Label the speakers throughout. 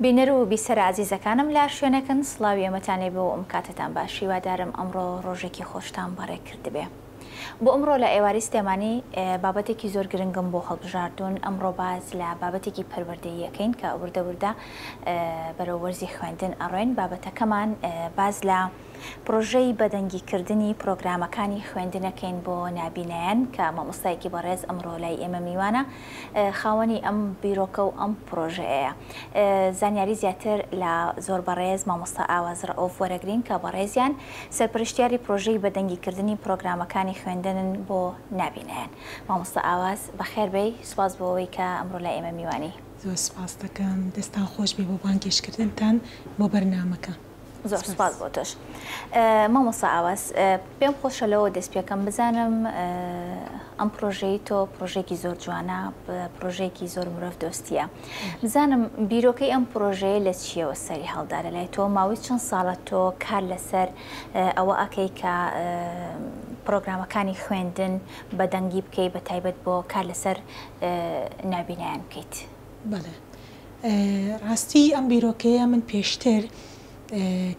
Speaker 1: بینەر و بیسەر عزیزەکانم لە شوێنەکەن سڵاوی ئەمەتانێ بۆ ئەم کاتتان باشی وادارم ئەمڕۆ ڕۆژێکی خۆشتان بەڕێ کردبێ. بۆ ئەمڕۆ لە ئێواری سلێمانی بابەتێکی زۆر گرنگم بۆ هەڵبژاردوون. ئەمڕۆ باز لە بابەتێکی پەروەردەییەکەین کە وردە بەرەو وەرزی خوێندن ئەڕۆین. بابەتەکەمان باز لە پرۆژەی بەدەنگیکردنی پرۆگرامەکانی خوێندنەکەین بۆ نابینایان کە مامۆستایەکی بەڕێز ئەمڕۆ لای ئێمە میوانە خاوەنی ئەم بیرۆکە و ئەم پرۆژەیە. زانیاری زیاتر لە زۆر بەڕێز مامۆستا ئاواز ڕەئۆف وەرەگرین کە بەڕێزیان سەرپەرشتیاری پرۆژەی بەدەنگیکردنی پرۆگرامەکانی خوێندنن بۆ نابینایان. مامۆستا ئاواز بەخێربێی، سوپاس بۆ ئەوەی کە ئەمڕۆ لای ئێمە میوانی.
Speaker 2: زۆر سوپاس دەکەم، دەستان خۆش بێ بۆ بانگێشکردنتان بۆ بەرنامەکە.
Speaker 1: زۆر سپاس بۆ تۆش. مامۆستا ئاواز پێم خۆشە لەوە دەست پێکەم بزانم ئەم پرۆژەی تۆ پرۆژێکی زۆر جوانە، پرۆژێکی زۆر مرۆڤ دۆستیە. بزانم بیرۆکەی ئەم پرۆژەیە لە چیەوە سەری هەڵدارە لای تۆ؟ ماوەی چەند ساڵە تۆ کار لەسەر ئەوە ئەکەی کە پرۆگرامەکانی خوێندن بەدەنگی بکەی بە تایبەت بۆ کار لەسەر نابینایان بکەیت؟
Speaker 2: بەڵێ، ڕاستی ئەم بیرۆکەیە من پێشتر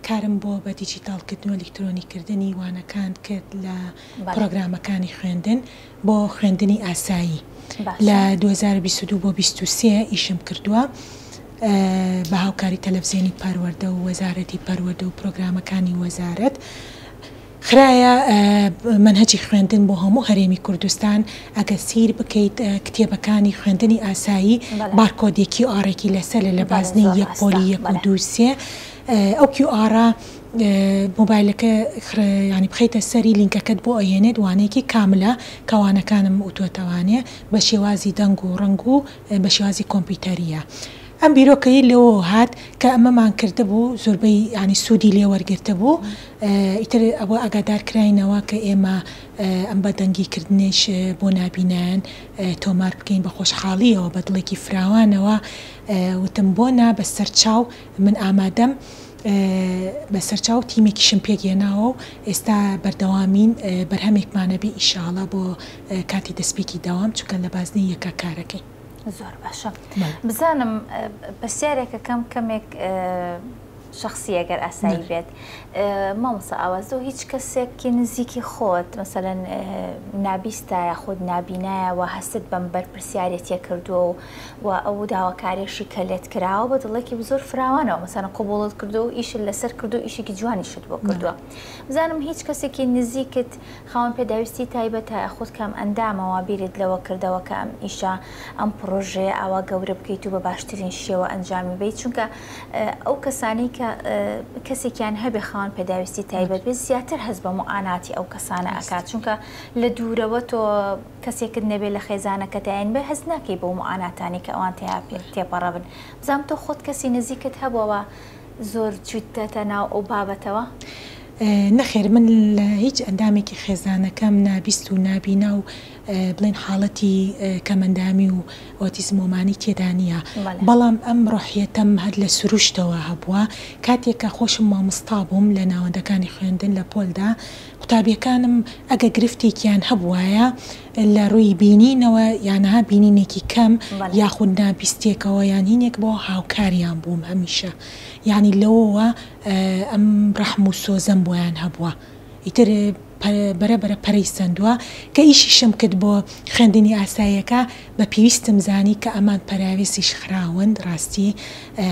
Speaker 2: کارم بۆ بە دیجیتالکردن و ئەلکترۆنیکردنی وانەکان کرد لە پرۆگرامەکانی خوێندن بۆ خوێندنی ئاسایی. لە 2022 بۆ 2023 ئیشم کردووە بە هاوکاری تەلەڤیزیۆنی پەروەردە و وەزارەتی پەروەردە و پرۆگرامەکانی وەزارەت. خرايا منهجی خوێندن بۆ هەموو هەرێمی کوردستان ئەگە سیر بکەیت کتێبەکانی خوێندنی ئاسایی بارکۆدێکی ئارێکی لەسەر لە بازنەی 1 پۆلی 1 و 2 3 ئەو QR مۆبایلەکە ینی بخەیتە سەری لینکەکەت بۆ ئەهێنێت وانەیەکی کاملە کەوانەکانم ئوتۆتەوانێ بە شێوازی دەنگ و ڕنگ و بە شێوازی کۆمپیوتەریە. ئەم بیرۆکەی لەوە هات کە ئەمەمان کرده بوو زۆربەی ینی سوودی لێ وەرگرتە بوو. ئیتر ئەوە ئاگادارکراینەوە کە ئێمە ئەم بەدەنگیکردنش بۆ نابینایان تۆمار بکەین بە خۆشحاڵیەوە بە دڵێکی فراوانەوە. وتم بۆنا بە سەرچاو من ئامادەم بە سەرچاو تیمێکیشم پێگەێناوە و ئێستا بەردەوامین بەرهەمێکمانە بێ ئیشاڵە بۆ کاتی دەستپێکی داوام چونکە لە بازنەی یەکە کارەکەی.
Speaker 1: زۆر باشە. بزانم پرسیارێکە کەمێک شخصی ئەگەر ئاسایی بێت. مامۆستا ئاواز تۆ هیچ کەسێکی نزیکی خۆت مەسەلەن نابیستە یاخود نابینایە و هەستت بەم بەرپرسیارێتیە کردووە و ئەو داواکاریشی کە لێت کراوە بە دڵێکی زۆر فراوانەوە مەسەلەن قبوڵت کردو و ئیشت لەسەر کردو ئیشێکی جوانیشت بۆ کردووە. بزانم هیچ کەسێکی نزیکت خاوەن پێداویستی تایبەتە یاخود کەم ئەندامەوە بیرت لەوە کردەوە کە ئەم ئیشە ئەم پرۆژەیە ئاوا گەورە بکەیت و بە باشترین شێوە ئەنجامی بیت، چونکە ئەو کەسانی کە کەسێکیان هەبێ خاوەن پێداویستی تایبەت بێت زیاتر هەست بە معاناتی ئەو کەسانە ئەکات، چونکە لە دوورەوە تۆ کەسێکت نەبێت لە خێزانەکەتیان بێ هەست ناکەی بۆ معاناتانی کە ئەوان تێپەڕە بن. بزانم تۆ خۆت کەسی نزیکت هەبووەوە زۆر چوتتە ناو ئەو بابەتەوە؟
Speaker 2: نەخێر، من لە هیچ ئەندامێکی خێزانەکەم نابیست و نابینا و بڵێن حاڵەتی کەمەندامی و ئۆتیزمۆمانی تێدا نییە. بەڵام ئەم ڕۆحیەتەم هەر لە سروشتەوە هەبووە کاتێکە خۆشم مامۆستا بووم لە ناوەندەکانی خوێندن لە پۆلدا. قوتابیەکانم ئەگە گرفتێکیان هەبوایە لە ڕووی بینینەوە یانها بینینێکی کەم یاخود نابیستێکەوە یان هینێک بۆ هاوکاریان بووم هەمیشە، یعنی لەوەوە ئەم ڕەحم و سۆزەم بۆیان هەبووە. ئیتر بەرەبەرە پەرەی سندووە کە ئیشیشم کرد بۆ خوێندنی ئاساییەکە بە پێویستم زانی کە ئەمان پەراوێزیش خراوەند ڕاستی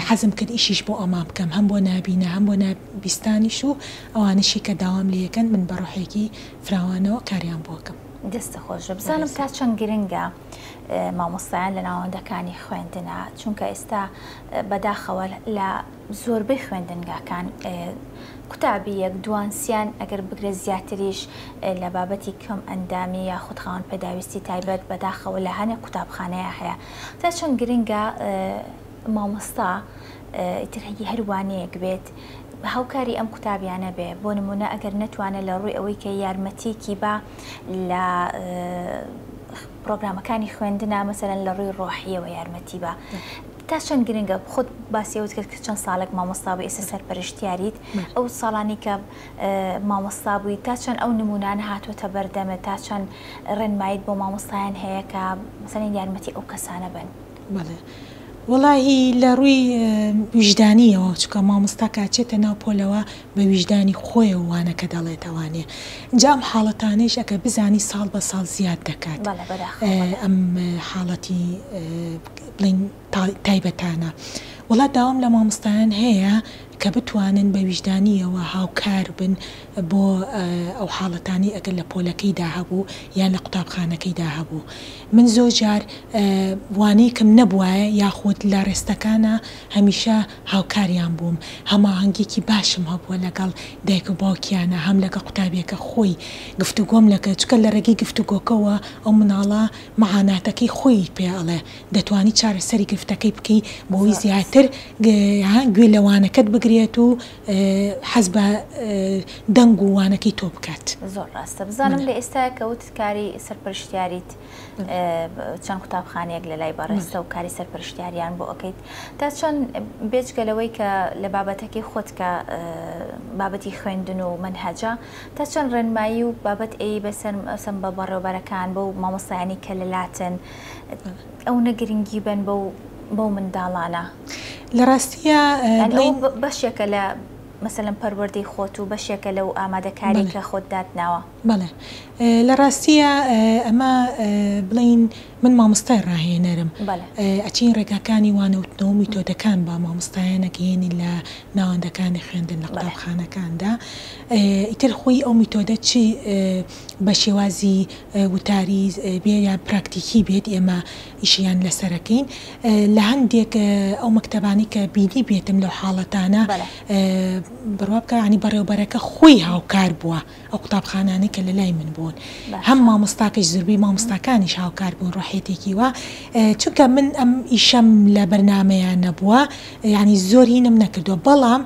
Speaker 2: حەزم کرد ئیشیش بۆ ئەمان بکەم هەم بۆ نابینە هەم بۆ نابیستانیش و ئەوانشی کە داوام لێەکەن من بە ڕۆحێکی فراوانەوە کاریان بۆکەم.
Speaker 1: دەستە خۆشە. بزانم تا چەند گرنگە مامۆستایان لە ناوەندەکانی خوێندنە، چونکە ئێستا بەداخەوە لە زۆربەی خوێندنگاکان قوتابی یەک دوانسیان ئەگەر بگرێت زیاتریش لە بابەتی کەم ئەندامی یاخود خاوەن پێداویستی تایبەت بەداخەوە لە هەنێک قوتابخانەیە هەیە. تا چەند گرنگە مامۆستا ئیتر هەروانەیەک بێت هاوکاری ئەم قوتابیانە بێ، بۆ نمونە ئەگەر نەتوانێت لە ڕووی ئەوەی کە یارمەتیکی بە لە پرۆگرامەکانی خوێندنە مەسەلەن لە ڕووی ڕۆحیەوە یارمەتی بە. تا چەند گرنگە خۆت باسیەوت کرد کە چەند ساڵێک مامۆستا بووی ئێستا سەرپەرشتیاریت، ئەو ساڵانی کە مامۆستا بووی تا چەند ئەو نمونانە هاتوۆتە بەردەمە، تا چەند ڕێنمایت بۆ مامۆستایان هەیە کە مەسەلەن یارمەتی ئەو کەسانە بن؟
Speaker 2: بەڵێ، وڵی لە ڕووی ویژدانیەوە چکە مامۆستا کاچێتە ناو پۆلەوە بە ویژدانی خۆی وانەکە دەڵێتەوانێ جام حاڵەتانەیش ئەکە بزانی ساڵ بە ساڵ زیاد دەکات ئەم حاڵەتی بڵین تایبەتانە وڵات داوام لە مامۆستایان هەیە کە بتوانن بە ویژدانیەوە هاوکار بن بۆ ئەو حاڵەتانی ئەگەر لە پۆلەکەیدا هەبوو یان لە قوتابخانەکەیدا هەبوو من زۆر جار وانەیەکم نەبووایە یاخود لە ڕێستەکانە هەمیشە هاوکاریان بووم هەماهەنگێکی باشم هەبووە لەگەڵ دایک و باوکیانە هەم لەگەڵ قوتابیەکە خۆی گفتوگۆم لەکە چکە لە ڕێگەی گفتوگۆکەوە ئەو مناڵە مەعاناتەکەی خۆی پێڵێ دەتوانی چارەسەری گفتەکەی بکەی بۆی زیاتر گوێ لەوانەکەت بگرێت و حەز بە دەنگ و وانەکەی تۆ بکات
Speaker 1: زۆر ڕاستە بزانم لە ئێستا کەوت کاری سەرپەرشتیاریت چەند قوتابخانەیەک لە لای بەڕێستە و کاری سەرپەرشتیاریان بۆ ئەەکەیت تا چەند بێجگەلەوەی کە لە بابەتەکەی خۆت کە بابەتی خوێندن و منهەجە تا چەند ڕێنمایی و بابەت ئەی بەسەر ئەسم بە بەڕێوەبەرەکان بەو مامۆستایانی کە لەلاتن ئەو نەگرنگی بن بەو منداڵانە
Speaker 2: لە ڕاستیە
Speaker 1: بەشێکە لە مثلەن پەروەردەی خۆت و بەشێکە لەو ئامادەکاری کە خۆت داتناوە
Speaker 2: بەڵێ لە ڕاستیە ئەمە بڵین من مامۆستای ڕاهێنەرم ئەچین ڕێگاکانی وانەوتنەوە میتۆدەکان بە مامۆستایانەگەێنی لە ناوەندەکانی خوێندن لە قوتابخانەکاندا ئیتر خۆی ئەو میتۆدە چی بە شێوازی وتاری بێ یا پراکتیکی بێت ئێمە ئیشیان لەسەرەکەین لە هەندێک ئەو مەکتەبانی کە بینی بێتم لەو حاڵەتانە بڕوا بکە ینی بەڕێوەبەرەکە خۆی هاوکار بووە ئەو قوتابخانانەی کە لە لای من بوون هەم مامۆستاکەش زربی مامۆستاکانیش هاوکار بوون ڕۆحێتێکی وە چونکە من ئەم ئیشەم لە بەرنامەیان نەبووە ینی زۆر هینم نەکردووە بەڵام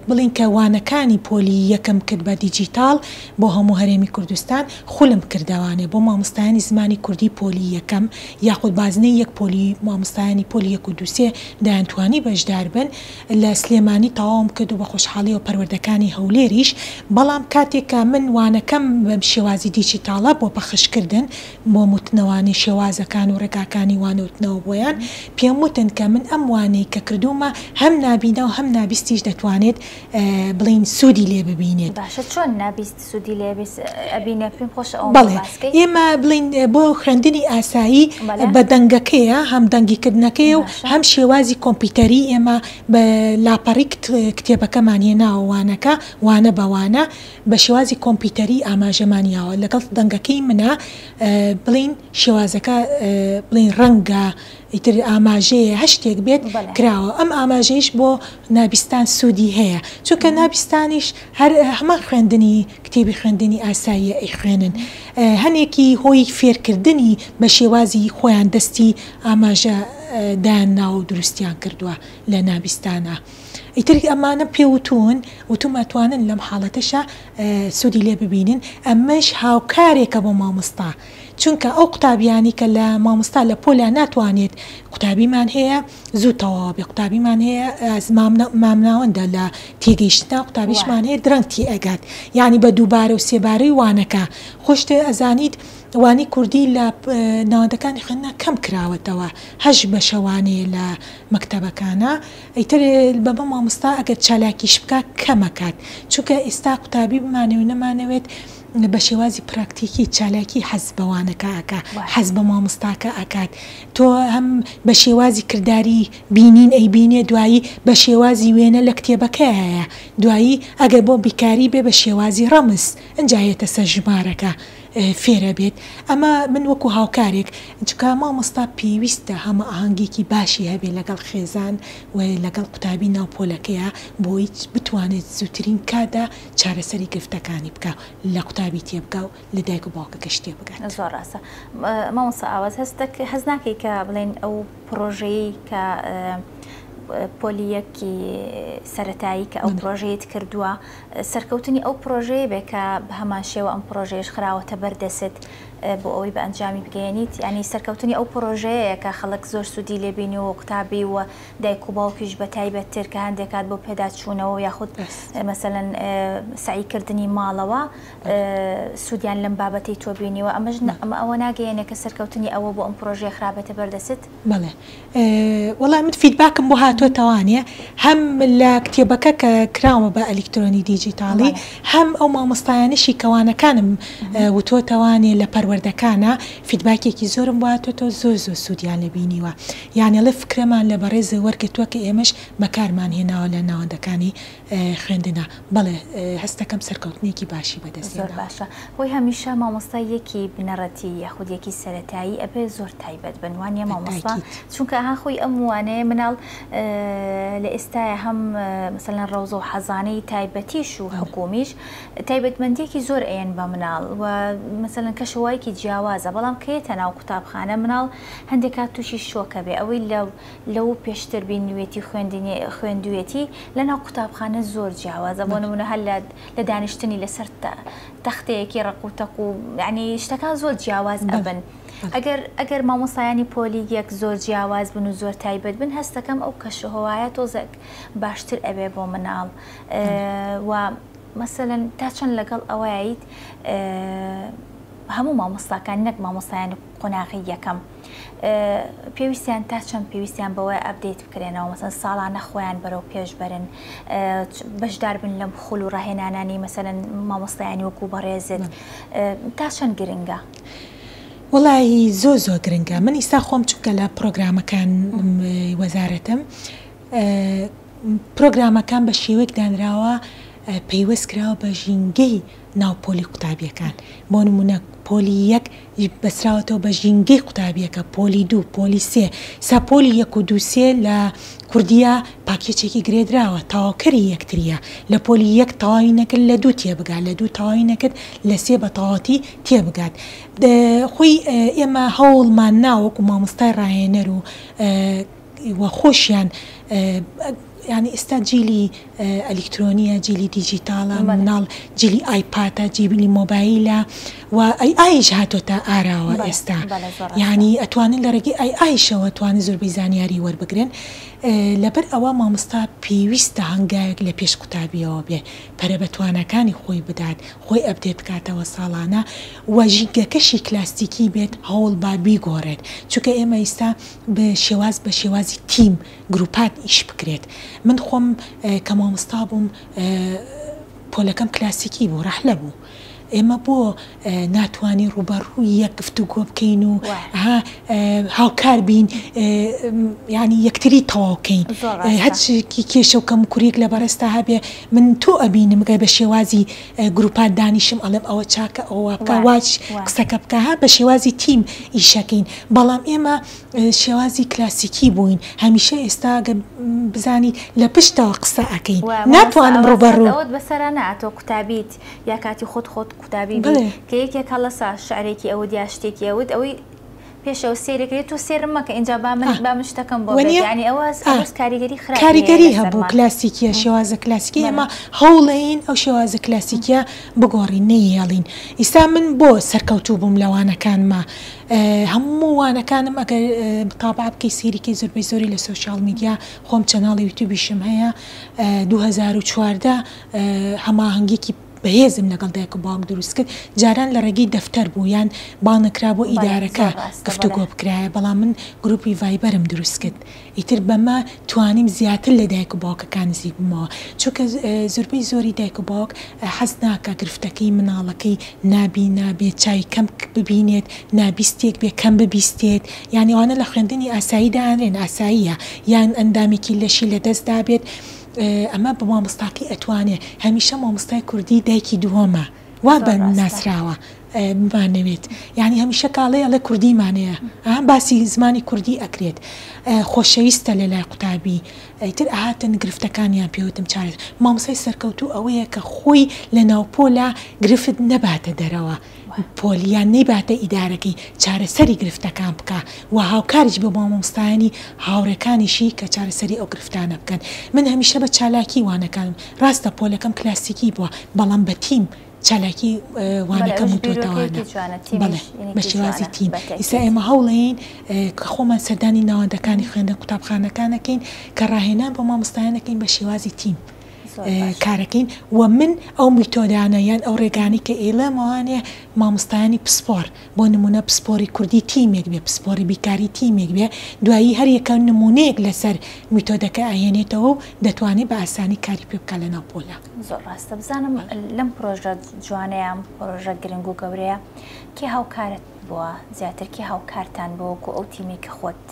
Speaker 2: بڵین کە وانەکانی پۆلی یەکەم کرد بە دیجیتال بۆ هەموو هەرێمی کوردستان خولم کردوانێ بۆ مامۆستایانی زمانی کوردی پۆلی یەکەم یاخود بازنەی یەک پۆلی مامۆستایانی پۆلی یەک و دووسێ دایانتوانی بەشدار بن لە سلێمانی تەواوم کرد و بە خۆشحاڵی و پەروەردەکانی هەولێریش بەڵام کاتێکە من وانەکەم بە شێوازی دیجیتالە بۆ پەخشکردن بۆ متنەوانی شێوازەکان و ڕێگاکانی وانەوتنەوە بۆیان پێم وتن کە من ئەم وانەی کە کردومە هەم نابینە و هەم نابیستیش دەتوانێت بڵین سوودی لێ ببینێت
Speaker 1: باشە چۆن نابیست سوودی لێ ئەبینێ پێم خۆش
Speaker 2: بەڵێ ئێمە بڵین بۆ خوێندنی ئاسایی بە دەنگەکەیە هەم دەنگیکردنەکەی و هەم شێوازی کۆمپیوتەری ئێمە بە لاپەڕی کتێبەکەمان هێناوانەکە وانە بەوانە بە شێوازی کۆمپیوتەری ئاماژەمانیاوە لەگەڵ دەنگەکەی منە بڵین شێوازەکە بڵین ڕەنگە ئیتر ئاماژەیە هەشتێک بێت کراوە ئەم ئاماژەیش بۆ نابیستان سوودی هەیە چونکە نابیستانیش هەمان خوێندنی کتێبی خوێندنی ئاساییە ئەی خوێنن هەنێکی هۆی فێرکردنی بە شێوازی خۆیان دەستی ئاماژە دایان ناو دروستیان کردووە لە نابیستانە ئیتر ئەمانە پێوتون وتم ئەتوانن لەم حاڵەتەشە سوودی لێ ببینن ئەمەش هاوکارێکە بۆ مامۆستا چونکە ئەو قوتابیانی کە لە مامۆستا لە پۆلا ناتوانێت قوتابیمان هەیە زوو تەواو بێ قوتابیمان هەیە مامناوەندە لە تێگەیشتنا قوتابیشمان هەیە درەنگتی ئەگات یعنی بە دووبارە و سێبارەی وانەکە خۆشتێ ئەزانیت وانی کوردی لە ناوەندەکانی خوێندنە کەم کراوەتەوە هەش بە شەوانەیە لە مەکتەبەکانە ئیتر بەبە مامۆستا ئەگەر چالاکیش بکە کەمەکات چونکە ئێستا قوتابی بمانەوە نەمانەوێت بە شێوازی پراکتیکی چالاکی حەز بەوانەکە ئەکا حەز بە مامۆستاکە ئەکات تۆ هەم بە شێوازی کردداری بینین ئەی بینێ دوایی بە شێوازی وێنە لە کتێبەکە هەیە دوایی ئەگەر بۆ بیکاری بێ بە شێوازی ڕەمز ئەنجایەتە سەر ژمارەکە فێرە بێت ئەمە من وەکو هاوکارێک چکە مامۆستا پێویستە هەمە ئاهەنگێکی باشی هەبێ لەگەڵ خێزان و لەگەڵ قوتابی ناوپۆلەکەیە بۆی بتوانێت زووترین کادا چارەسەری گفتەکانی بکە لە قوتابی تێبگە و لە دایک و باوکەکە شتێ بگات
Speaker 1: زۆر ڕاستە مامۆستا ئاواز هەز ناکەی کە بڵێن ئەو پرۆژەیە کە پۆلیەکی سەرەتایی کە ئەو پرۆژەیەت کردووە سەرکەوتنی ئەو پرۆژەیە بێ کە بە هەمان شێوە ئەم پرۆژەیەش خراوەتە بەردەست بۆ ئەوەی بە ئەنجامی بگەێنیت ینی سەرکەوتنی ئەو پرۆژەیە کە خەڵک زۆر سوودی لێبینیەوە قوتابی وە دایک و باوکیش بە تایبەتتر کە هەندێکات بۆ پێداچوونەوە یاخود مەسەلەن سعیکردنی ماڵەوە سوودیان لەم بابەتی تۆ بینیوە ئەمە ئەوە ناگەیەنێ کە سەرکەوتنی ئەوە بۆ ئەم پرۆژەیە خراپەتە بەردەست؟
Speaker 2: بەڵێ وەڵام من فیدباکم بۆ هاتووەتەوانێ هەم لە کتێبەکە کە کراوە بە ئەلکترۆنی دیجیتاڵی هەم ئەو مامۆستایانشی کەوانەکانم وتۆتەوانێ لە پەروەردەکانە فیدباکێکی زۆرم واتۆ زۆر سوودیان لەبینیوە یانێ لە فکرەمان لە بەڕێزە وەرگتووە کە ئێمەش بەکارمان هێناوە لە ناوەندەکانی خوێندنە بەڵێ هەستەکەم سەرکەوتنێکی باشی بەدەست
Speaker 1: زۆر باشە هۆی هەمیشە مامۆستایەکی بنەڕەتی یاخودیەکی سەرەتایی ئەبێ زۆر تایبەت بنوانیە مامۆستا چونکە ها خۆی ئەم وانەیە مناڵ لە ئێستاە هەم مثلەن ڕەوزە و حەزانەی تایبەتیش و حکومیش تایبەتمەندێکی زۆر ئەیەن بە مناڵ و مثلەن کەشەوایەکی جیاوازە بەڵام کەیتە ناو قوتابخانە مناڵ هەندێک کات تووشی شۆکە بێ ئەوەی لەو پێشتر بینوێتی خوێندوێتی لە ناو قوتابخانە زۆر جیاوازە بۆ نمونە هەر لە دانیشتنی لەسەر تەختەیەکی ڕقوتەق و یعنی شتەکان زۆر جیاواز ئەبن ئەگەر مامۆستایانی پۆلی یەک زۆر جیاواز بن و زۆر تایبەت بن هەستەکەم ئەو کەشەهۆوایە تۆزێک باشتر ئەبێ بۆ مناڵ و مەسەلەن تا چەند لەگەڵ ئەوەیت هەموو مامۆستاکان نەک مامۆستایانی قۆناغی یەکەم پێویستیان تا چەند پێویستیان بەوەی ئەپدەیت بکرێنەوە مەسەن ساڵانە خۆیان بەرەو پێش بەرن بەشدار بن لەم خول و ڕاهێنانانی مەسەلەن مامۆستایانی وەکو بەڕێزت تا چەند گرنگە؟
Speaker 2: وڵی زۆر گرنگە من ئیستا خۆم چونکە لە پرۆگرامەکان وەزارەتم پرۆگرامەکان بە شێوەیەک دانراوە پەیوەست کراوە بە ژینگەی ناوپۆلی قوتابیەکان بۆ نمونە پۆلی یەک بەسراوەتەوە بە ژینگەی قوتابیەکە پۆلی دوو پۆلی سێ ساپۆلی یەک و دووسێ لە کوردیا پاکێچێکی گرێدراوە تەواوکەری یەکتریە لە پۆلی یەک تەواوی نەکرد لە دوو تێبگات لە دوو تەواوی نەکرد لە سێ بە تەواوەتی تێبگات خۆی ئێمە هەوڵمان ناوەکو مامۆستای ڕاهێنەر و خۆشیان ینی ئێستا جیلی ئەلکترۆنیە جیلی دیجیتاڵە مناڵ جیلی ئایپاتە جیبلی مۆبایلە و ئایش هاتۆتە ئاراوە ئێستا ینی ئەتوانن لە ڕێگەی ئایشەوە توانن زۆربەی زانیاری وەربگرن لەبەر ئەوە مامۆستا پێویستە هەنگاوێک لە پێش قوتابیەوە بێ پەرە بەتوانەکانی خۆی بدات خۆی ئەپدێت بکاتەوە ساڵانە و ژینگەکەشی کلاستیکی بێت هەوڵ با بیگۆڕێت چونکە ئێمە ئێستا بە شێوازی تیم گروپات ئیش بکرێت من خۆم کە مامۆستا بووم پۆلەکەم کلاسیکی بوو ڕەحلە بوو ئێمە بۆ ناتوانین ڕوبەڕووی یەک گفتوگۆ بکەین و هاوکار بین ینی یەکتری تەواوکەین هەرچی کێشە و کەم کوورێک لە بەڕێستا هەبێ من تۆ ئەبینم گە بە شێوازی گروپات دانیشم ئەڵێم ئەوە چاکە ئەوە بکە واچ قسەکە بکە ها بە شێوازی تیم ئیشەکەین بەڵام ئێمە شێوازی کلاسیکی بووین هەمیشە ئێستا بزانی لە پشتەوە قسە ئەەکەین ناتوانم ڕوبەڕوو
Speaker 1: بەسەرا ناتۆ قوتابیت یا کاتی خۆت قوتابی کە یەکێک هەڵەسا شعرێکی ئەوە یا شتێکی ئەوت ئەوەی پێشەوە سێرەکرێت تۆ سێرم مەکە اینجا با من شتەکەم بۆ ینی ئەوە کاریگەری
Speaker 2: کاریگەری هەبوو کلاسیکیە شێوازە کلاسیکی ئێمە هەوڵین ئەو شێوازە کلاسیکیە بگۆڕین نەیهێڵین ئیستا من بۆ سەرکەوتوو بووم لە وانەکانمە هەموو وانەکانم ئەگەر تابع بکەی سیریکەی زۆربەی زۆری لە سوشال میدیا خۆم چەناڵی یوتیوبیشم هەیە 2014 هەماهەنگێکی بەهێزم لەگەڵ دایک و باوک دروست کرد جاران لە ڕێگەی دەفتەر بوو یان بانەکرا بۆ ئیدارەکە گفتوگۆ بکرایە بەڵام من گروپی ڤایبەرم دروست کرد ئیتر بەمە توانیم زیاتر لە دایک و باوکەکان نزیک بوومەوە چونکە زۆربەی زۆری دایک و باوک حەز ناکە گرفتەکەی مناڵەکەی نابێت چاوی کەم ببینێت نابیستێک بێ کەم ببیستێت یانی ئەوانە لە خوێندنی ئاساییدا هەنێن ئاساییە یان ئەندامێکی لەشی لەدەستدا بێت ئەمە بە مامۆستاکەی ئەتوانێت هەمیشە مامۆستای کوردی دایکی دووەمە وا بە ناسراوە بمانەوێت یعنی هەمیشە کاڵەیە لە کوردیمانەیە باسی زمانی کوردی ئەکرێت خۆشەویستە لە لای قوتابی تر ئاهاتن گرفتەکانیان پێوتم چارێت مامۆستای سەرکەوتوو ئەوەیە کە خۆی لە ناوپۆلا گرفت نەباتە دەرەوە پۆلیان نەیباتە ئیدارەکەی چارەسەری گرفتەکان بکە و هاوکاریش بە مامۆستایانی هاوڕەکانیشی کە چارەسەری ئەو گرفتانە بکەن من هەمیشە بە چالاکی وانەکانم ڕاستە پۆلەکەم کلاسیکی بووە بەڵام بە تیم چالاکی وانەکەم وتۆتەوانە بە شێوازی تیم ئیسا ئێمە هەوڵەین کە خۆمان سەردانی ناوەندەکانی خوێندن قوتابخانەکانەکەین کە ڕاهێنان بە مامۆستایانەکەین بە شێوازی تیم کارەکەین و من ئەو میتۆدانە یان ئەو ڕێگانی کە ئێڵەمەوانێ مامۆستایانی پسپۆر بۆ نمونە پسپۆری کوردی تیمێک بێ پسپۆری بیکاری تیمێک بێ دوایی هەریەکە نمونەیەک لەسەر میتۆدەکە ئاهێنێتەوە و دەتوانێت بە ئاسانی کاری پێ بکە لە ناوپۆلا
Speaker 1: زۆر ڕاستە بزانم لەم پرۆژە جوانەیە پرۆژە گرنگ و گەورەیە کێ هاوکارت بووە زیاترکی هاوکارتان بۆ وەکو ئەو تیمێک خۆت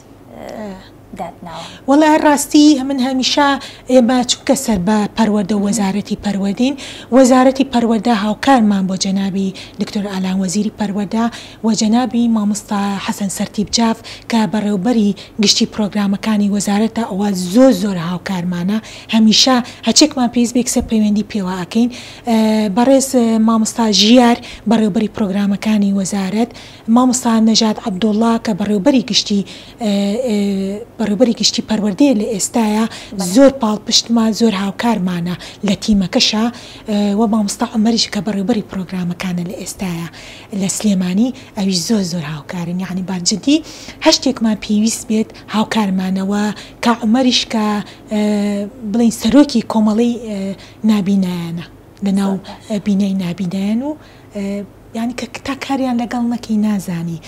Speaker 2: وڵای ڕاستی من هەمیشە ئێمە چونکە سەر بە پەروەردە وەزارەتی پەروەردەین وەزارەتی پەروەردە هاوکارمان بۆ جەنابی دکتۆر ئالان وەزیری پەروەردە و جەنابی مامۆستا حەسەن سەرتیبجاف کە بەڕێوەبەری گشتی پرۆگرامەکانی وەزارەتە ئەوە زۆر هاوکارمانە هەمیشە هەچێکمان پێویست بێ کەسە پەیوەندی پێوە ئەکەین بەڕێز مامۆستا ژیار بەڕێوەبەری پرۆگرامەکانی وەزارەت مامۆستا نەژاد عەبدوڵڵا کە بەڕێوەبەری گشتی پەروەردەیە لە ئێستاە زۆر پاڵپشتمان زۆر هاوکارمانە لە تیمەکەشە و مامۆستا عومەریش کە بەڕێوەبەری پرۆگرامەکانە لە ئێستاە لە سلێمانی ئەویش زۆر هاوکارن یعنی باجددی هەشتێکمان پێویست بێت هاوکارمانەوە کە عومەریش کە بڵین سەرۆکی کۆمەڵی نابینایانە لەناو بینەی نابینایان و یعنی کە تا کاریان لەگەڵ نەکەی نازانی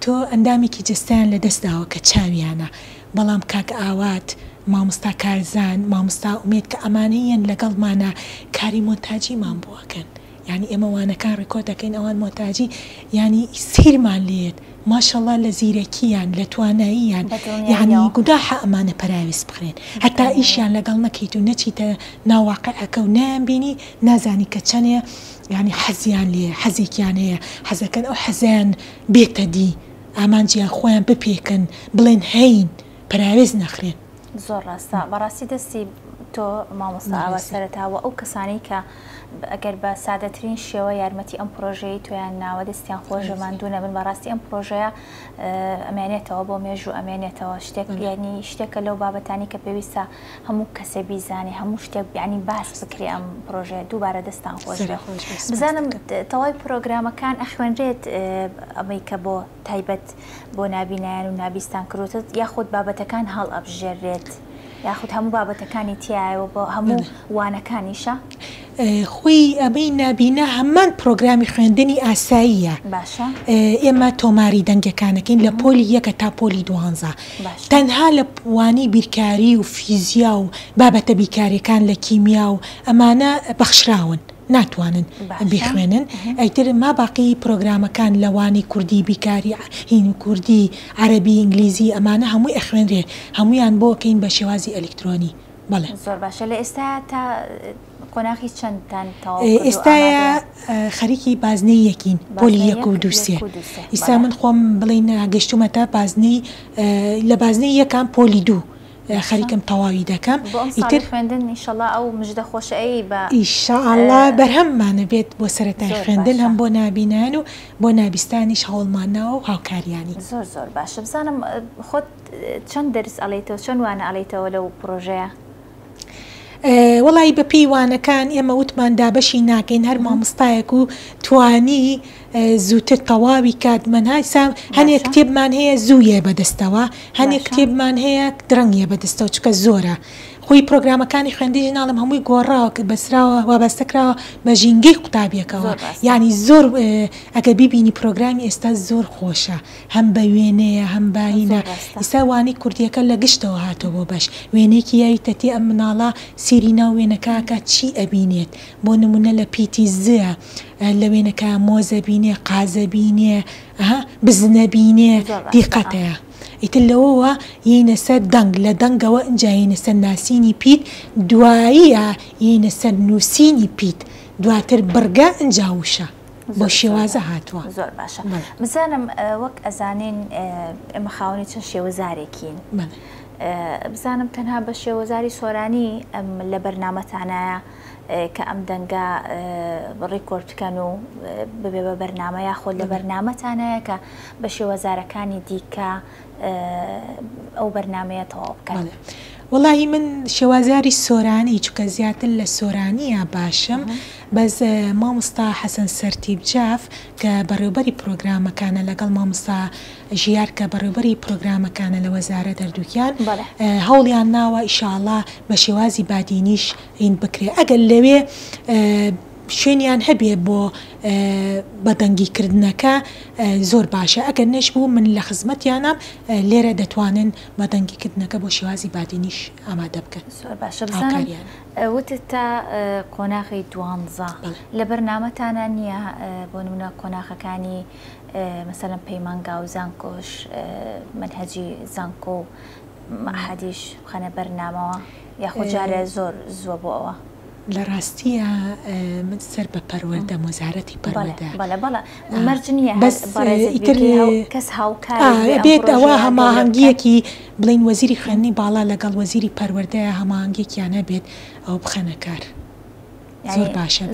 Speaker 2: تۆ ئەندامێکی جستیان لە دەستداوە کە چاویانە بەڵام کاک ئاوات مامۆستا کارزان مامۆستا ئومێد کە ئەمانەیەن لەگەڵمانە کاری مۆنتاجیمان بۆکەن یعنی ئێمە وانەکان ڕێکۆرد دەکەین ئەوان مۆنتاجی یعنی سیرمان لێت ماشەڵڵا لە زیرەکییان لە تواناییان یعنی گوداحە ئەمانە پەراویست بخرێن هەتا ئیشیان لەگەڵ نەکەیت و نەچیتە ناواقعەکە و نایانبینی نازانی کە چەندێ یعنی حەزیان لێ حەزێکیان هەیە حەزەکەن ئەو حەزیان بێتە دی ئامانجیان خۆیان بپێکن بڵێن هەین پەراوێز نەخرێن
Speaker 1: زۆر ڕاستە بەڕاستی دەستی تۆ مامۆستا ئاوا سەرەتاوە ئەو کەسانی کە ئەگەر بە سادەترین شێوە یارمەتی ئەم پرۆژەی تۆیان ناوە دەستیان خۆشەماندوونە من بەڕاستی ئەم پرۆژەیە ئەمێنێتەوە بۆ مێژوو ئەمێنێتەوە شتێک ینی شتێکە لەو بابەتانی کە پێویستە هەموو کەسە بیزانێ هەموو شتێک ینی باس بکرێ ئەم پرۆژەیە دووبارە دەستان خۆش بزانم تەواوی پرۆگرامەکان ئەخوێنرێت ئەمەی کە بۆ تایبەت بۆ نابینایان و نابیستان کروتت یاخود بابەتەکان هەڵ ئەبژێڕێت یاخود هەموو بابەتەکانی تایەوە بۆ هەموو وانەکانیشە
Speaker 2: خۆی ئەمەی نابینە هەمان پرۆگرامی خوێندنی ئاساییە ئێمە تۆماری دەنگەکانەکەین لە پۆلی یەکە تا پۆلی 12 تەنها لە وانی بیرکاری و فیزیا و بابەتە بیکاریەکان لە کیمیا و ئەمانە بەخشراون ناتوانن بخوێنن ئەیتر ما باقی پرۆگرامەکان لەوانی کوردی بیکاری هین کوردی عەرەبی ئینگلیزی ئەمانە هەمووی ئەخوێنرێ هەمویان بۆکەین بە شێوازی ئەلکترۆنی بەڵێ
Speaker 1: زۆر باشە لە ئێستا تا قۆناغی چەندتان
Speaker 2: ئێستاە خەریکی بازنەی یەکین پۆلی 1 و 2 ئیسا من خۆم بڵین گەشتومەتە بازنەی لە بازنەی یەکان پۆلی 2 خەریکم تەواوی دەکەم
Speaker 1: ئیتر خوێندن ئینشەڵڵا ئەو مژدە خۆشەیی بە
Speaker 2: ئیشەڵڵا بەرهەممانە بێت بۆ سەرەتای خوێندن هەم بۆ نابینان و بۆ نابیستانیش هەوڵمانەوە و هاوکاریانی
Speaker 1: زۆر باشە بزانم خۆت چەند دەرس ئەڵێیتەوە چەند وانە ئەڵێیتەوە لەو پرۆژەیە
Speaker 2: وڵی بە پێیوانەکان ئێمە وتمان دابەشی ناکەین هەر مامۆستایەک و توانی زووتر تەواوی کاتمەهای سام هەنێک کتێبمان هەیە زوویە بەدەستەوە هەنێک کتێبمان هەیە درەنگیە بەدەستەوە چکە زۆرە خۆی پرۆگرامەکانی خوێندی ناڵم هەمووی گۆڕاوە کە بەسراوە وابەستەکراوە بە ژینگەی قوتابیەکەوە یعنی زۆر ئەگە بیبینی پرۆگرامی ئێستا زۆر خۆشە هەم بە وێنەیە هەم باینە ئێستا وانی کوردیەکە لە گشتەوە هاتەوە بۆ بەش وێنێکی یاویتەتی ئەم مناڵە سێری ناو وێنەکەکە چی ئەبینێت بۆ نمونە لە پیتی زە لە وێنەکە مۆزە بینێ قازە بینێ بزنە بینێ دیقەتەیە ئیتر لەوەوە یینە سەر دەنگ لە دەنگەوە ئەنجا یینە سەر ناسینی پیت دواییە یینە سەر نووسینی پیت دواتر بڕگە ئەنجاوشە بۆ شێوازە هاتووە.
Speaker 1: زۆر باشە. بزانم وەک ئەزانین ئێمە خاوەنی چەند شێوەزارێکین. بزانم تەنها بە شێوەزاری سۆرانی لە بەرنامەتانایە کە ئەم دەنگە ڕێکۆرد بکەن و ببێ بە بەرنامە یاخۆ لە بەرنامەتانایە کە بە شێوەزارەکانی دیکە ئەو بەرنامەیە تەواو بکەن.
Speaker 2: وڵی من شێوازاری سۆرانی چکە زیاتر لە سۆرانیە باشم بەس مامۆستا حەسەن سەرتیبجاف کە بەڕێوەبەری پرۆگرامەکانە لەگەڵ مامۆستا ژیار کە بەڕێوەبەری پرۆگرامەکانە لە وەزارە دەردووکیان هەوڵیان ناوە ئیشاءالله بە شێوازی بادینیش هین بکرێ ئەگەر لەوێ شوێنیان هەبێ بۆ بەدەنگیکردنەکە زۆر باشە ئەگەر نەش بوو من لە خزمەتیانم لێرە دەتوانن بەدەنگیکردنەکە بۆ شێوازی بادینیش ئامادە بکەن.
Speaker 1: زۆر باشە. بزانم وتت تا قۆناغی 12 لە بەرنامەتانە نییە بۆ نمونە قۆناغەکانی مەسەلەن پەیمانگا و زانکۆش منهەجی زانکۆ و مەعهەدیش بخەنە بەرنامەوە یاخۆ جارێ زۆر زووە بۆ ئەوە؟
Speaker 2: لە ڕاستیە من سەر بە پەروەردە وەزارەتی پەروەردە
Speaker 1: مەرج نییە کەس هاوکار
Speaker 2: بێت ئەوە هەماهەنگیەکی بڵین وەزیری خوێندنی باڵا لەگەڵ وەزیری پەروەردەیە هەماهەنگێکیان هەبێت ئەو بخەنە کار. زۆر باشە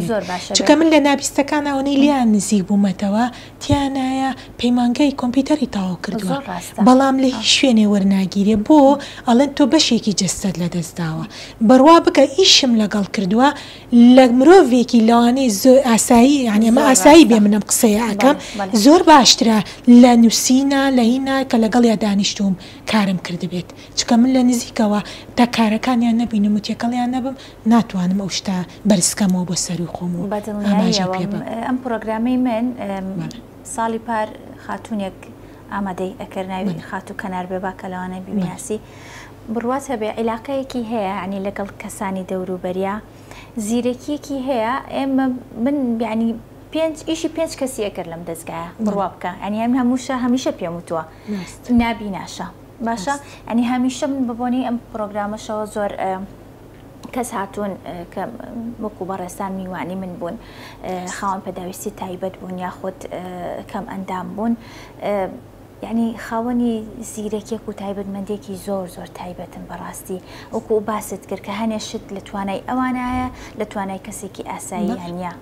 Speaker 2: چکە من لە نابیستەکانەوەی لیان نزیک بوومەتەوە تیانایە پەیمانگای کۆمپیوتەری تاوا کردووە بەڵام لە هیچ شوێنێ وەرناگیرێ بۆ ئەڵەن تۆ بەشێکی جەستەت لە دەستداوە بڕوا بکە ئیشم لەگەڵ کردووە لە مرۆڤێکی لەوانەیە زۆر ئاسایی یعنی ئەمە ئاسایی بێ منم قسەیە ئەەکەم زۆر باشترە لە نووسینە لە هینە کە لەگەڵ یا دانیشتوم کارم کردبێت چکە من لە نزیکەوە تا کارەکانیان نەبینم و تێکەڵیان نەبم ناتوانم ئەو شتە بەرزکەمەوە بۆ سەر و خۆم و
Speaker 1: ئەم پرۆگرامی من ساڵی پار خاتونێک ئامادەی ئەکردناوی خاتو کەنار بێ باکە لەوانە ببیناسی بڕوات هەبێ عیلاقەیەکی هەیە عنی لەگەڵ کەسانی دەوروبەریە زیرەکیەکی هەیە ئێمە من ینی ئیشی 5 کەسی ئەکرد لەم دەستگایە بڕوا بکە ئەنی ئەم هەمووشە هەمیشە پێم وتووە نابیناشە باشە ئەنی هەمیشە من ببوونی ئەم پرۆگرامەشەوە زۆر کەس هاتوون کە وەکو بەڕێستان میوانی من بوون خاوەن پێداویستی تایبەت بوون یاخود کەم ئەندام بوون یعنی خاوەنی زیرەکێک و تایبەتمەندێکی زۆر زۆر تایبەتن بەڕاستی وەکو باست کرد کە هەنێشت لە توانای ئەوانایە لە توانای کەسێکی ئاسایی هەنیە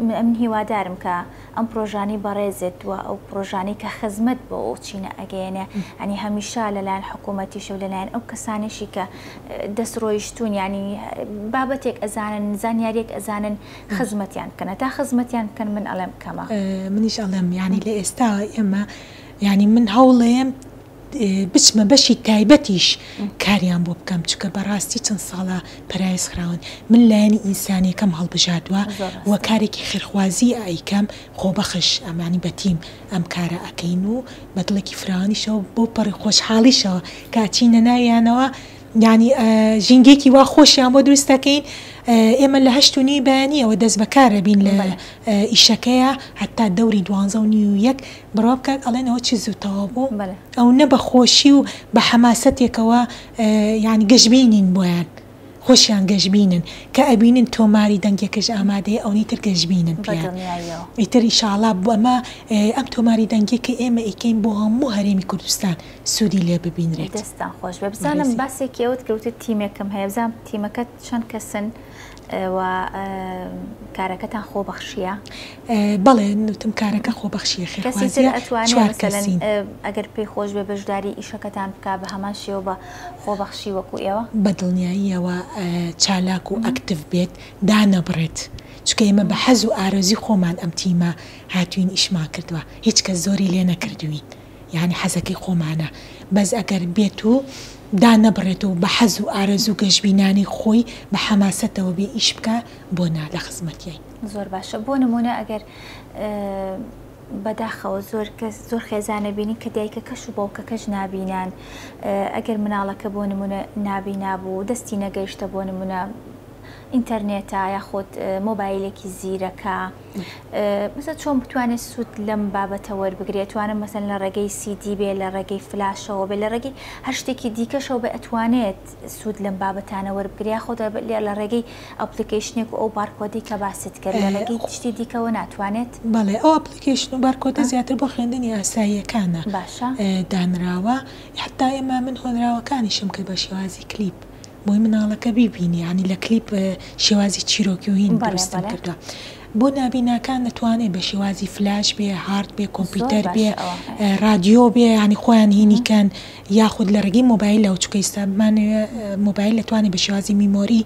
Speaker 1: من هیوادارم کە ئەم پرۆژانی بەڕێزێت و ئەو پرۆژانی کە خزمەت بۆ ئەو چینە ئەگەیەنێ ئەنی هەمیشە لەلایەن حکوومەتیش و لەلایەن ئەو کەسانێکی کە دەستڕۆیشتون ینی بابەتێک ئەزانن زانیاریەک ئەزانن خزمەتیان بکەنە تا خزمەتیان بکەن من ئەڵێم کەمە
Speaker 2: منیش ئەڵێم ینی لە ئێستا ئێمە ینی من هەوڵەیەم بچمە بەشی تایبەتیش کاریان بۆ بکەم چکە بەڕاستی چەند ساڵە پەرایز خراون من لایەنی ئینسانیەکەم هەڵبژاردووە وە کارێکی خێرخوازی ئایکەم خۆبەخش ئەمانی بەتیم ئەم کارە ئەەکەین و بەدڵێکی فراوانیشەوە بۆ پەڕی خۆشحاڵیشەوە کاچینە ناویانەوە ینی ژینگێکی وا خۆشیان بۆ دروستەکەین ئێمە لە 8:30 بەیانیەوە دەست بەکارە بین لە ئیشەکەیە هەتا دەوری 12:01 بڕوا بکات ئەڵێنەوە چی زووتەوە بوو ئەو نە بە خۆشی و بە حەماسەتێکەوە ینی گەشببینین بۆیان خۆشیان گەشببینن کە ئەبینن تۆماری دەنگێکش ئامادەیە ئەوەی تر گەشببینن ئیتر ئیشاڵا بۆ ئەمە ئەم تۆماری دەنگێککە ئێمە ئیکەین بۆ هەموو هەرێمی کوردستان سوودی لێ ببینرێت
Speaker 1: دەستان خۆش بە بزانم باسێکیەوەت کەوتت تیمێکم هەیە بزانم تیمەکەت چەند کەسن و کارەکەتان خۆبەخشیە
Speaker 2: بەڵێ نوتم کارەکە خۆبەخشیە
Speaker 1: ئەتوانێت ئەگەر پێی خۆش بێ بەشداری ئیشەکەتان بکە بە هەمان شێوە بە خۆبەخشی وەکو ئێوە
Speaker 2: بەدڵنیاییەوە چالاک و ئەکتیڤ بێت دانەبڕێت چکە ئێمە بە حەز و ئارەزی خۆمان ئەم تیمە هاتوین ئیشمان کردووە هیچ کەس زۆری لێ نەکردوین یعنی حەزەکەی خۆمانە بەس ئەگەر بێت و دانەبڕێت و بە حەز و ئارەز و گەشتبینانی خۆی بە حەماسەتەوە بێ ئیش بکە بۆ نا لە خزمەتیین
Speaker 1: زۆر باشە بۆ نمونە ئەگەر بەداخەوە زۆر خێزانە بینی کە دایکە کەش و باوکەکەش نابینان ئەگەر مناڵەکە بۆ نمونە نابینا بوو دەستی نەگەیشتە بۆ نمونە ئینتەرنێتە یاخود مۆبایلێکی زیرەکە مثلا چۆن بتوانێت سوود لەم بابەتە وەربگرێت توانم مەسەن لە ڕێگەی سیدی بێ لە ڕێگەی فلاشەوە بێ لە ڕێگەی هەر شتێکی دیکەشەوە بە ئەتوانێت سوود لەم بابەتانە وەربگریا خۆ لە ڕێگەی ئەپلیکیشنێک و ئەو بارکۆدی کە باست کرد لە ڕێگەی شتی دیکەوە ناتوانێت
Speaker 2: بەڵێ ئەو ئەپلیکیشن و بارکۆدە زیاتر بۆ خوێندنی ئاساییەکانە
Speaker 1: باشە
Speaker 2: دانراوە حتا ئێمە من هۆنراوەکانیشم کرد بە شێوازی کلیپ بۆی مناڵەکە بیبینی ینی لە کلیپ شێوازی چیرۆکی و هین دروستم کردووە بۆ نابیناکان دەتوانێت بە شێوازی فلاش بێ هارد بێ کۆمپیوتەر بێ رادیۆ بێ ینی خۆیان هینیکەن یاخود لە ڕێگەی مۆبایل لەو چکە ئێستامانێ مۆبایل دەتوانێت بە شێوازی میمۆری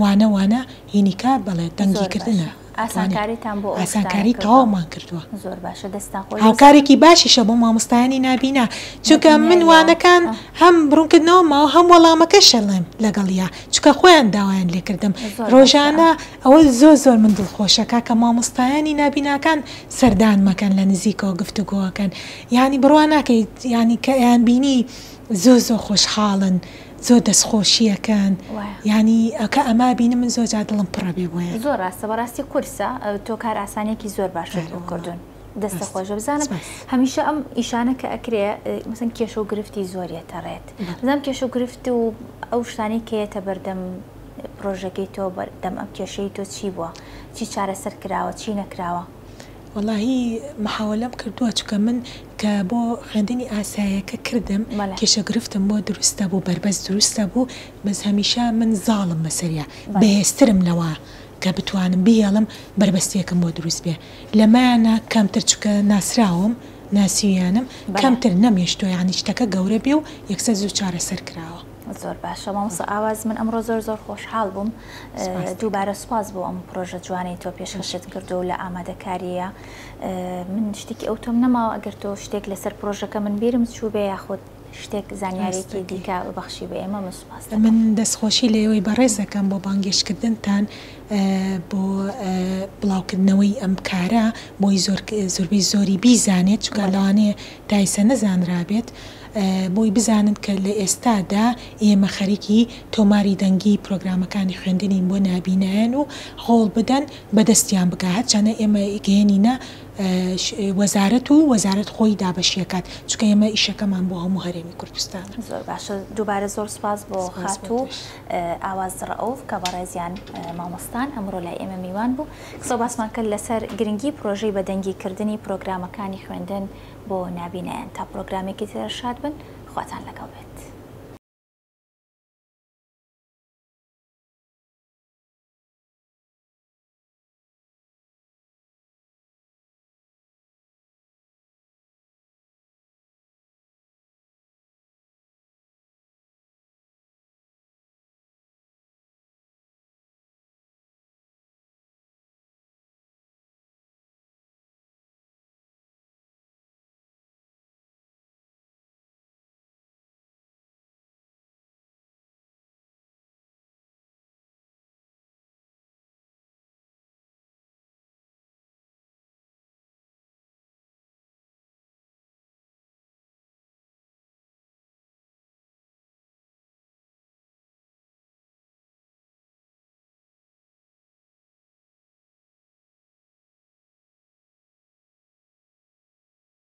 Speaker 2: وانە هینیکە بەڵێ دەنگیکردنە
Speaker 1: ئاسانکاریتان بۆ
Speaker 2: ئاسانکاری تەواومان کردووە
Speaker 1: زۆر باشە دەستان خۆی
Speaker 2: هاوکارێکی باشیشە بۆ مامۆستایانی نابینا چونکە من وانەکان هەم بڕوونکردنەوە ماوە هەم وەڵامەکە شەڵێم لەگەڵیا چونکە خۆیان داوایان لێکردم ڕۆژانە ئەوە زۆر من دڵخۆشەکە کە مامۆستایانی نابیناکان سەردان مەکەن لە نزیکەوە گفتوگۆەکەن ینی بڕوان ناکەیت ینی کە یان بینی زۆر خۆشحاڵن زۆر دەستخۆشیەکەن ینی ئەکە ئەما بینە من زۆر جا دڵم پڕە بێ بۆیە
Speaker 1: زۆر ڕاستە بەڕاستی کورسە تۆ کار ئاسانێکی زۆر باشە کردوون دەستە خۆشە بزانم هەمیشە ئەم ئیشانە کە ئەکرێ مثلا کێشە و گرفتی زۆریەتە ڕێت بزانم کێشە و گرفت و ئەو شتانی کێتە بەردەم پرۆژەکەی تۆ بەردەم ئەم کێشەی تۆ چی بووە چی چارەسەر کراوە چی نەکراوە
Speaker 2: واللهی محاولەم کردووە چکە من کە بۆ خوێندنی ئاساییەکە کردم کێشە گرفتم بۆ دروستە بوو بەربەست دروستە بوو بەس هەمیشە من زاڵم بەسەریە بەهێزترم لەوە کە بتوانم بیاڵم بربەستیەکەم بۆ دروست بێ لەمایانە کەمتر چکە ناسراوم ناسیویانم کەمتر نەمێشتۆ یانی شتەکە گەورە بێ و یەکسەر زوو چارەسەر کراوە
Speaker 1: زۆر باشە مامۆستا ئاواز من ئەمڕۆ زۆر خۆشحاڵ بووم دووبارە سوپاس بۆ ئەم پرۆژە جوانەی تۆ پێشکەشت کردو و لە ئامادەکاریە من شتێکی ئەو تۆم نەماوە ئەگەر تۆ شتێک لەسەر پرۆژەکە من بیرم چوو بێ یاخود شتێک زانیارێکی دیکە بەخشی بە ئێمە مسوپاس
Speaker 2: من دەستخۆشی لە ئێوەی بەڕێزەکەم بۆ بانگێشکردنتان بۆ بڵاوکردنەوەی ئەم کارە بۆی زۆربەی زۆری بیزانێت چکە لەوانەیە تایسە نەزانرابێت بۆی بزانن کە لە ئێستادا ئێمە خەریکی تۆماری دەنگی پرۆگرامەکانی خوێندنین بۆ نابینایان و هەوڵ بدەن بەدەستیان بگات چەنە ئێمە گەێنینە وەزارەت خۆی دابەشیەکات چکە ئێمە ئیشەکەمان بۆ هەموو هەرێمی کوردستان
Speaker 1: زۆر باشە دووبارە زۆر سپاس بۆ خاتوو ئاواز ڕەئوف کە بەڕێزیان مامۆستان ئەمڕۆ لای ئێمە میوان بوو قسە باسمان کرد لەسەر گرنگی پرۆژەی بەدەنگیکردنی پرۆگرامەکانی خوێندن بۆ نابینایان تا پرۆگرامێکی تر شاد بن خواتان لەگەڵ بێت.